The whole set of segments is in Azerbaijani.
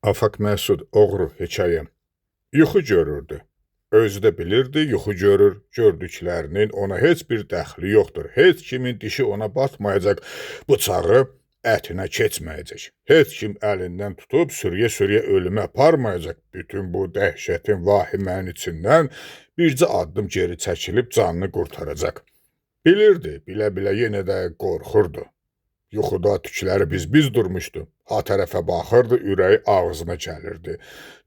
Afaq Məsud oğru hekayə. Yuxu görürdü. Özü də bilirdi, yuxu görür, gördüklərinin ona heç bir dəxli yoxdur. Heç kimin dişi ona batmayacaq, bıçağı ətinə keçməyəcək. Heç kim əlindən tutub sürüyə-sürüyə ölümə aparmayacaq. Bütün bu dəhşətin, vahimənin içindən bircə addım geri çəkilib canını qurtaracaq. Bilirdi, bilə-bilə yenə də qorxurdu. Yuxuda tükləri biz durmuşdu. Ha tərəfə baxırdı, ürəyi ağzına gəlirdi.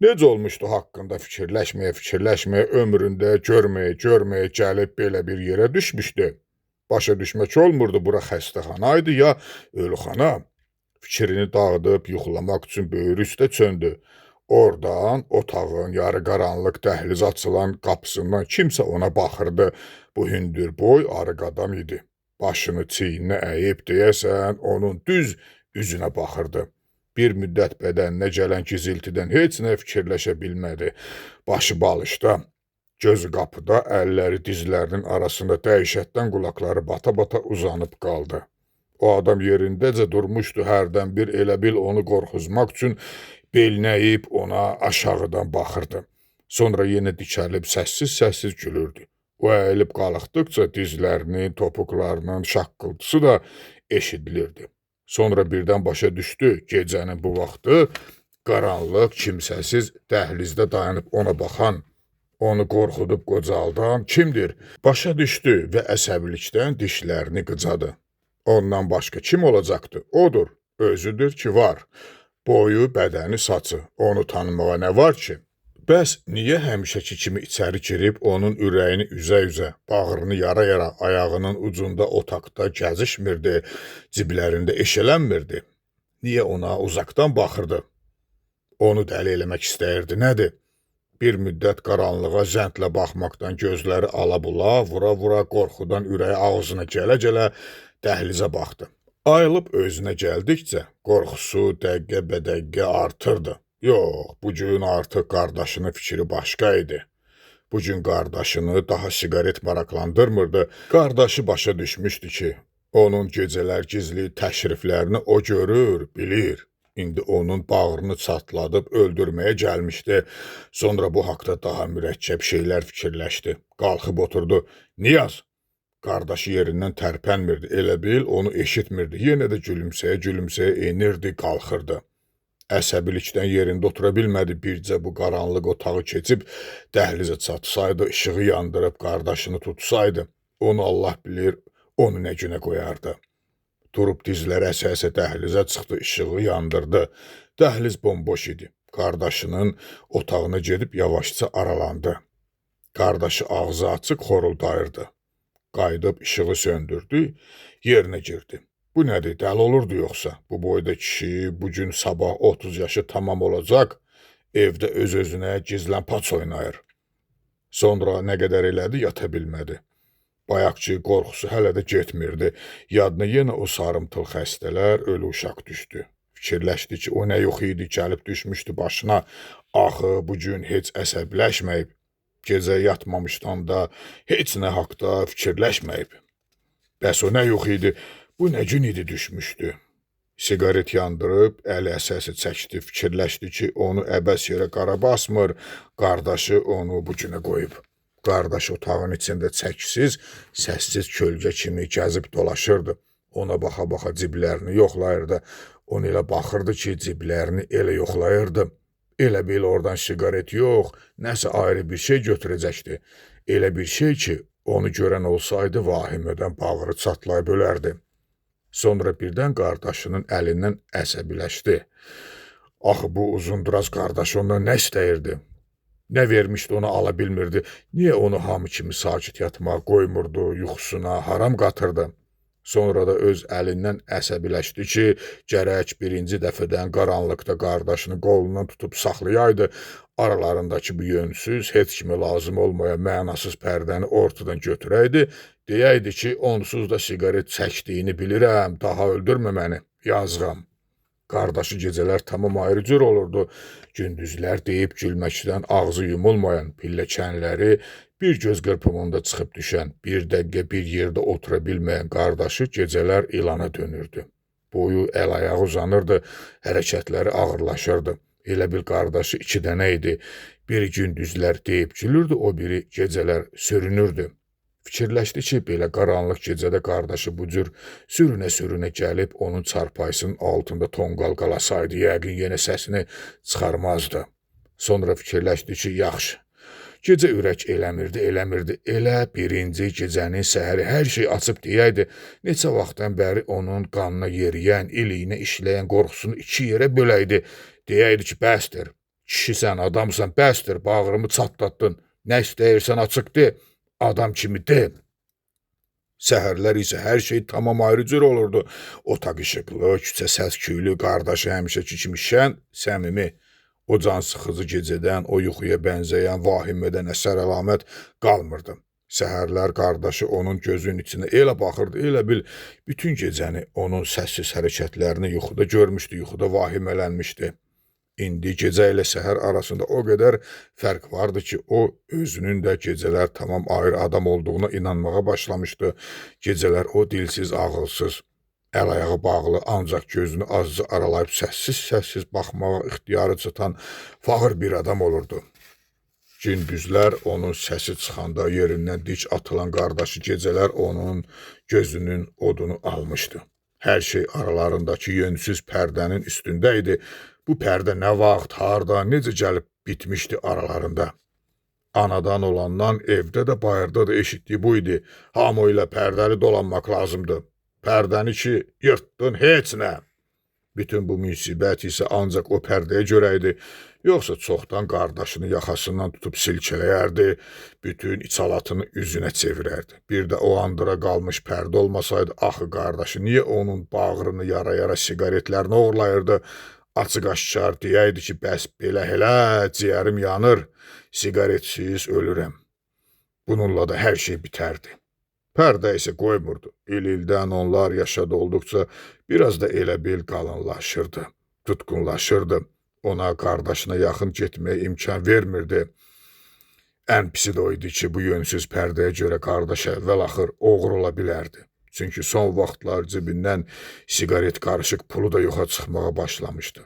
Necə olmuşdu haqqında fikirləşməyə ömründə görməyə gəlib belə bir yerə düşmüşdü. Başa düşmək olmurdu, bura xəstəxana idi ya ölüxana. Fikrini dağıdıb yuxulamaq üçün böyrü üstə çöndü. Oradan otağın yarı qaranlıq dəhliz açılan qapısından kimsə ona baxırdı. Bu hündürboy arıq adam idi. Başını çiyninə əyib deyəsən, onun düz üzünə baxırdı. Bir müddət bədəninə gələn giziltidən heç nə fikirləşə bilmədi. Başı balışda, gözü qapıda, əlləri dizlərinin arasında dəhşətdən qulaqları bata-bata uzanıb qaldı. O adam yerindəcə durmuşdu, hərdən bir elə bil onu qorxuzmaq üçün belinə əyib ona aşağıdan baxırdı. Sonra yenə dikəlib səssiz-səssiz gülürdü. O əyilib qalxdıqca dizlərinin, topuqlarının şaqqıltısı da eşidilirdi. Sonra birdən başa düşdü, gecənin bu vaxtı qaranlıq, kimsəsiz dəhlizdə dayanıb ona baxan, onu qorxudub qocaldan kimdir? Başa düşdü və əsəbilikdən dişlərini qıcadı. Ondan başqa kim olacaqdı? Odur, özüdür ki var. Boyu, bədəni, saçı. Onu tanımağa nə var ki? Bəs niyə həmişəki kimi içəri girib onun ürəyini üzə-üzə, bağrını yara-yara, ayağının ucunda otaqda gəzişmirdi, ciblərində eşələnmirdi? Niyə ona uzaqdan baxırdı? Onu dəli eləmək istəyirdi, nədir? Bir müddət qaranlığa zəndlə baxmaqdan gözləri ala-bula, vura-vura, qorxudan ürəyi ağzına gələ-gələ dəhlizə baxdı. Ayılıb özünə gəldikcə qorxusu dəqiqə-bədəqiqə artırdı. Yox, bugün artıq qardaşının fikri başqa idi. Bugün qardaşını daha siqaret maraqlandırmırdı. Qardaşı başa düşmüşdü ki, onun gecələr gizli təşriflərini o görür, bilir. İndi onun bağrını çatladıb öldürməyə gəlmişdi. Sonra bu haqda daha mürəkkəb şeylər fikirləşdi. Qalxıb oturdu. Niyaz! Qardaşı yerindən tərpənmirdi. Elə bil onu eşitmirdi. Yenə də gülümsəyə-gülümsəyə enirdi, qalxırdı. Əsəbilikdən yerində otura bilmədi, bircə bu qaranlıq otağı keçib dəhlizə çatsaydı, işığı yandırıb qardaşını tutsaydı, onu Allah bilir, onu nə günə qoyardı. Durub dizləri əsə-əsə dəhlizə çıxdı, işığı yandırdı. Dəhliz bomboş idi. Qardaşının otağına gedib yavaşca aralandı. Qardaşı ağzı açıq xoruldayırdı. Qayıdıb işığı söndürdü, yerinə girdi. Bu nədir, dəli olurdu yoxsa? Bu boyda kişi bugün sabah 30 yaşı tamam olacaq, evdə öz-özünə gizlən paç oynayır. Sonra nə qədər elədi, yata bilmədi. Bayaqçı qorxusu hələ də getmirdi. Yadına yenə o sarımtıl xəstələr, ölü uşaq düşdü. Fikirləşdi ki, o nə yox idi, gəlib düşmüşdü başına. Axı bugün heç əsəbləşməyib. Gecə yatmamışdan da heç nə haqda fikirləşməyib. Bəs o nə yox idi? Bu nə gün idi düşmüşdü? Siqaret yandırıb, əli əsəsi çəkdi, fikirləşdi ki, onu əbəs yerə qara basmır, qardaşı onu bu günə qoyub. Qardaş otağın içində çəksiz, səssiz kölgə kimi gəzib dolaşırdı. Ona baxa-baxa ciblərini yoxlayırdı. Onu elə baxırdı ki, ciblərini elə yoxlayırdı. Elə bil oradan siqaret yox, nəsə ayrı bir şey götürəcəkdi. Elə bir şey ki, onu görən olsaydı vahimədən bağrı çatlayıb ölərdi. Sonra birdən qardaşının əlindən əsəbiləşdi. Axı bu uzunduraz qardaş ondan nə istəyirdi? Nə vermişdi ona ala bilmirdi? Niyə onu hamı kimi sakit yatmağa qoymurdu, yuxusuna haram qatırdı? Sonra da öz əlindən əsəbiləşdi ki, gərək birinci dəfədən qaranlıqda qardaşını qolundan tutub saxlayaydı, aralarındakı bu yönsüz, heç kimi lazım olmayan mənasız pərdəni ortadan götürəydi, deyəydi ki, onsuz da siqaret çəkdiyini bilirəm, daha öldürmə məni, yazğam. Qardaşı gecələr tamam ayrı cür olurdu. Gündüzlər deyib gülməkdən ağzı yumulmayan, pilləkənləri bir göz qırpımında çıxıb düşən, bir dəqiqə bir yerdə otura bilməyən qardaşı gecələr ilana dönürdü. Boyu əl-ayağı uzanırdı, hərəkətləri ağırlaşırdı. Elə bil qardaşı 2 dənə idi. Biri gündüzlər deyib gülürdü, o biri gecələr sürünürdü. Fikirləşdi ki, belə qaranlıq gecədə qardaşı bu cür sürünə-sürünə gəlib onun çarpayısının altında tonqal qalasaydı, yəqin yenə səsini çıxarmazdı. Sonra fikirləşdi ki, yaxşı. Gecə ürək eləmirdi. Elə birinci gecənin səhəri hər şey açıb deyəydi, neçə vaxtdan bəri onun qanına yeriyən, iliyinə işləyən qorxusunu 2 yerə böləydi. Deyəydi ki, bəsdir, kişisən, adamsan, bəsdir, bağrımı çatlatdın, nə istəyirsən açıq de, adam kimi de. Səhərlər isə hər şey tamam ayrı cür olurdu. Otaq işıqlı, küçə səs-küylü, qardaşı həmişəki kimi şən, səmimi. O can sıxıcı gecədən, o yuxuya bənzəyən vahimədən əsər əlamət qalmırdı. Səhərlər qardaşı onun gözünün içinə elə baxırdı, elə bil bütün gecəni onun səssiz hərəkətlərini yuxuda görmüşdü, yuxuda vahimələnmişdi. İndi gecə ilə səhər arasında o qədər fərq vardı ki, o özünün də gecələr tamam ayrı adam olduğuna inanmağa başlamışdı. Gecələr o dilsiz, ağılsız, əl-ayağı bağlı, ancaq gözünü azca aralayıb səssiz-səssiz baxmağa ixtiyarı çatan fağır bir adam olurdu. Gündüzlər onun səsi çıxanda yerindən dik atılan qardaşı gecələr onun gözünün odunu almışdı. Hər şey aralarındakı yönsüz pərdənin üstündə idi. Bu pərdə nə vaxt, harda, necə gəlib bitmişdi aralarında. Anadan olandan evdə də bayırda da eşitdiyi bu idi. Hamı ilə pərdəli dolanmaq lazımdır. Pərdəni ki, yırtdın, heç nə. Bütün bu müsibət isə ancaq o pərdəyə görə idi. Yoxsa çoxdan qardaşını yaxasından tutub silkələyərdi, bütün içalatını üzünə çevirərdi. Bir də o andıra qalmış pərdə olmasaydı, axı qardaşı niyə onun bağrını yara-yara siqaretlərini oğurlayırdı? Açıq aşkar deyəydi ki, bəs belə hələ ciyərim yanır, siqaretsiz ölürəm. Bununla da hər şey bitərdi. Pərdə isə qoymurdu. İldən onlar yaşadı olduqca biraz da elə bil qalınlaşırdı, tutqunlaşırdı. Ona qardaşına yaxın getməyə imkan vermirdi. Ən pisi də o idi ki, bu yönsüz pərdəyə görə qardaş əvvəl-axır oğru ola bilərdi. Çünki son vaxtlar cibindən siqaret qarışıq pulu da yoxa çıxmağa başlamışdı.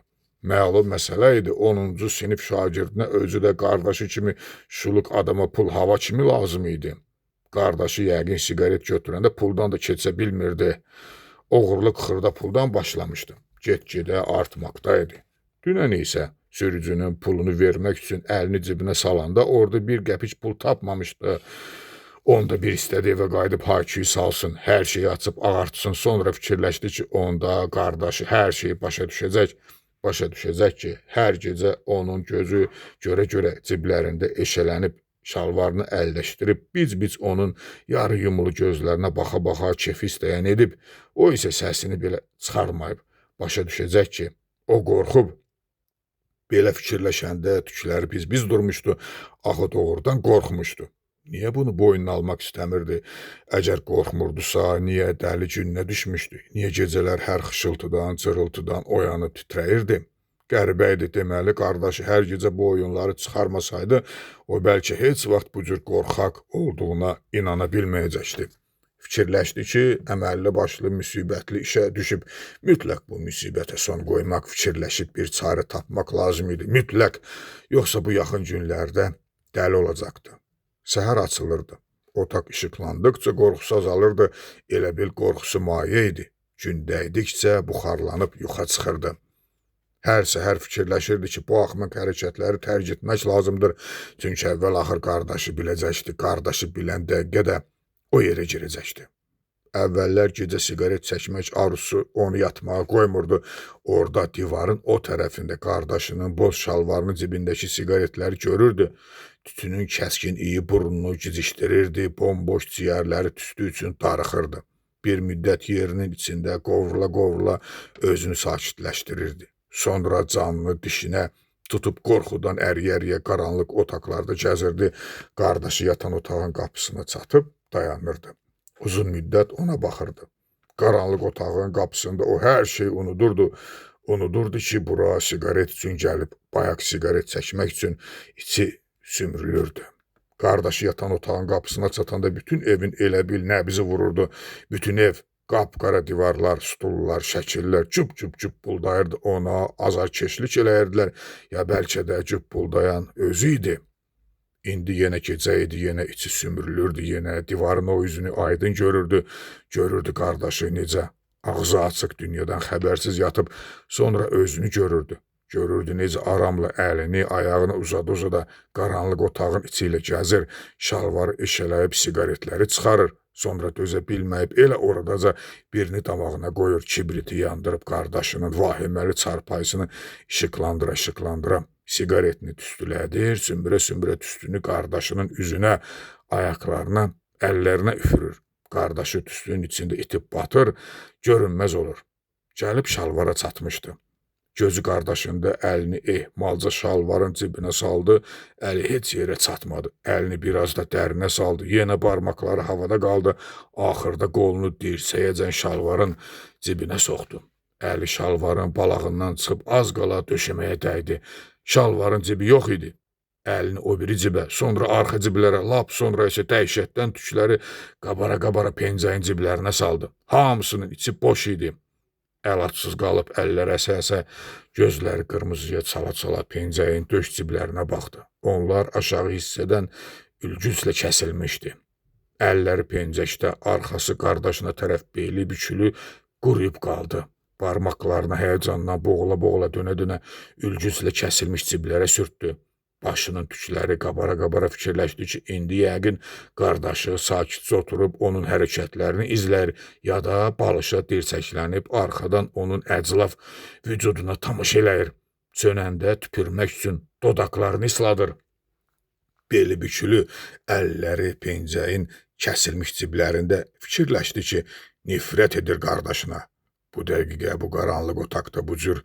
Məlum məsələ idi, 10-cu sinif şagirdinə özü də qardaşı kimi şuluq adama pul hava kimi lazım idi. Qardaşı yəqin siqaret götürəndə puldan da keçə bilmirdi. Oğurluq xırda puldan başlamışdı. Get-gedə artmaqda idi. Dünən isə sürücünün pulunu vermək üçün əlini cibinə salanda orada bir qəpik pul tapmamışdı. Onda bir istədi evə qayıdıb hayküyü salsın, hər şeyi açıb ağartsın, sonra fikirləşdi ki, onda qardaşı hər şeyi başa düşəcək ki, hər gecə onun gözü görə-görə ciblərində eşələnib, şalvarını əlləşdirib, bic-bic onun yarı yumulu gözlərinə baxa-baxa kefi istəyən edib, o isə səsini belə çıxarmayıb, başa düşəcək ki, o qorxub. Belə fikirləşəndə tükləri biz durmuşdu, axı doğrudan qorxmuşdu. Niyə bunu boynuna almaq istəmirdi? Əgər qorxmurdusa, niyə dəli gününə düşmüşdü? Niyə gecələr hər xışıltıdan, cırıltıdan oyanıb titrəyirdi? Qəribə idi, deməli, qardaşı hər gecə bu oyunları çıxarmasaydı, o bəlkə heç vaxt bu cür qorxaq olduğuna inana bilməyəcəkdi. Fikirləşdi ki, əməlli başlı müsibətli işə düşüb, mütləq bu müsibətə son qoymaq, fikirləşib bir çarə tapmaq lazım idi, mütləq, yoxsa bu yaxın günlərdə dəli olacaqdı. Səhər açılırdı. Otaq işıqlandıqca qorxusu azalırdı. Elə bil qorxusu maye idi. Gün dəydikcə buxarlanıb yuxa çıxırdı. Hər səhər fikirləşirdi ki, bu axmaq hərəkətləri tərk etmək lazımdır. Çünki əvvəl-axır qardaşı biləcəkdi. Qardaşı bilən dəqiqə də o yerə girəcəkdi. Əvvəllər gecə siqaret çəkmək arzusu onu yatmağa qoymurdu. Orada divarın o tərəfində qardaşının boz şalvarının cibindəki siqaretləri görürdü. Tütünün kəskin iyi burnunu gicişdirirdi, bomboş ciyərləri tüstü üçün darıxırdı. Bir müddət yerinin içində qovrula-qovrula özünü sakitləşdirirdi. Sonra canını dişinə tutub qorxudan əriyə-əriyə qaranlıq otaqlarda gəzirdi. Qardaşı yatan otağın qapısına çatıb dayanırdı. Uzun müddət ona baxırdı. Qaranlıq otağın qapısında o hər şeyi unudurdu. Unudurdu ki, bura siqaret üçün gəlib, bayaq siqaret çəkmək üçün içi sümrülürdü. Qardaşı yatan otağın qapısına çatanda bütün evin elə bil nəbzi vururdu. Bütün ev Qapqara divarlar, stullar, şəkillər cüp buldayırdı ona, azarkeşlik eləyirdilər, ya bəlkə də cüp buldayan özü idi. İndi yenə gecə idi, yenə içi sümürülürdü, yenə divarın o üzünü aydın görürdü qardaşı necə ağzı açıq dünyadan xəbərsiz yatıb, sonra özünü görürdü necə aramla əlini, ayağını uzada qaranlıq otağın içi ilə gəzir, şalvarı eşələyib siqaretləri çıxarır, sonra dözə bilməyib elə oradaca birini damağına qoyur, kibriti yandırıb qardaşının vahiməli çarpayısını işıqlandıra siqaretini tüstülədir, sümbrə tüstünü qardaşının üzünə, ayaqlarına, əllərinə üfürür. Qardaşı tüstünün içində itib batır, görünməz olur. Gəlib şalvara çatmışdı. Gözü qardaşında əlini ehmalca şalvarın cibinə saldı, əli heç yerə çatmadı. Əlini biraz da dərinə saldı, yenə barmaqları havada qaldı, axırda qolunu dirsəyəcən şalvarın cibinə soxdu. Əli şalvarın balağından çıxıb az qala döşəməyə dəydi. Şalvarın cibi yox idi. Əlini o biri cibə, sonra arxa ciblərə, lap sonra isə dəhşətdən tükləri qabara pencəyin ciblərinə saldı. Hamısının içi boş idi. Əl atsız qalıb, əllər əsə-əsə, gözləri qırmızıya çala pencəyin döş ciblərinə baxdı. Onlar aşağı hissədən ülgüclə kəsilmişdi. Əlləri pencəkdə, arxası qardaşına tərəf beyli bükülü quruyub qaldı. Barmaqlarına həyəcandan boğula dönə ülgüclə kəsilmiş ciblərə sürtdü. Başının tükləri qabara fikirləşdi ki, indi yəqin qardaşı sakitcə oturub onun hərəkətlərini izlər, ya da balışa dirsəklənib arxadan onun əclaf vücuduna tamaşa eləyir. Çönəndə tüpürmək üçün dodaqlarını isladır. Beli bükülü əlləri pencəyin kəsilmiş ciblərində fikirləşdi ki, nifrət edir qardaşına. Bu dəqiqə, bu qaranlıq otaqda bu cür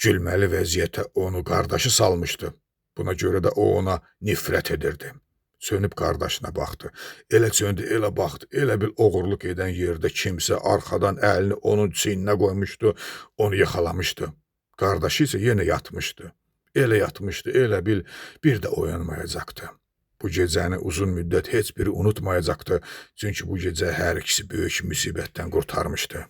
gülməli vəziyyətə onu qardaşı salmışdı. Buna görə də o ona nifrət edirdi. Sönüb qardaşına baxdı. Elə çöndü, elə baxdı. Elə bil oğurluq edən yerdə kimsə arxadan əlini onun çiyninə qoymuşdu, onu yaxalamışdı. Qardaşı isə yenə yatmışdı. Elə yatmışdı, elə bil bir də oyanmayacaqdı. Bu gecəni uzun müddət heç biri unutmayacaqdı. Çünki bu gecə hər ikisi böyük müsibətdən qurtarmışdı.